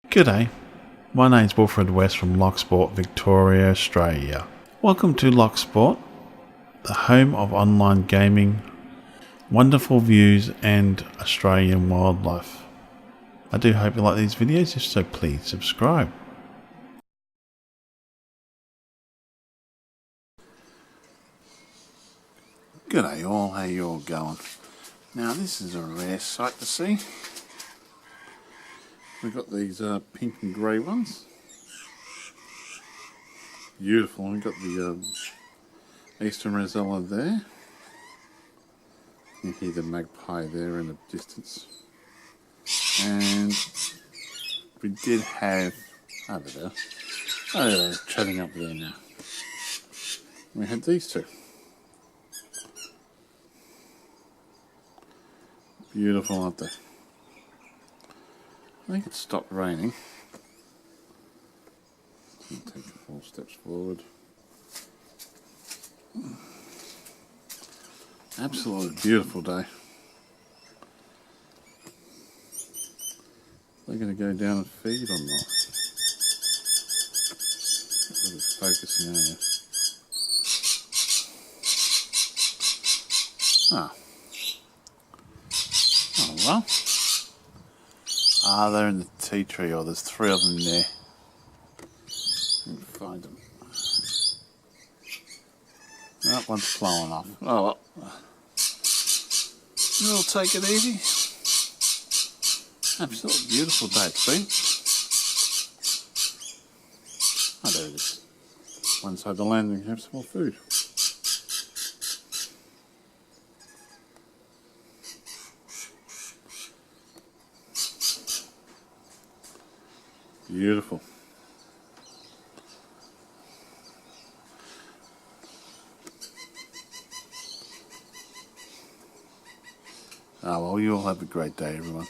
G'day, my name's Wilfred West from Loch, Victoria, Australia. Welcome to Loch, the home of online gaming, wonderful views and Australian wildlife. I do hope you like these videos, if so please subscribe. G'day all, how you all going? Now this is a rare sight to see. We've got these pink and grey ones. Beautiful. We've got the eastern rosella there. You hear the magpie there in the distance. And we did have, over there, they're chatting up there now. We had these two. Beautiful, aren't they? I think it stopped raining. Take a 4 steps forward. Absolutely beautiful day. They're going to go down and feed or not? Really focusing on you. Oh well. They're in the tea tree, or there's 3 of them there. Let me find them. That one's flowing off. Oh well. We'll take it easy. Absolutely beautiful day it's been. Oh, there it is. One side of the landing, have some more food. Beautiful. Well, you all have a great day, everyone.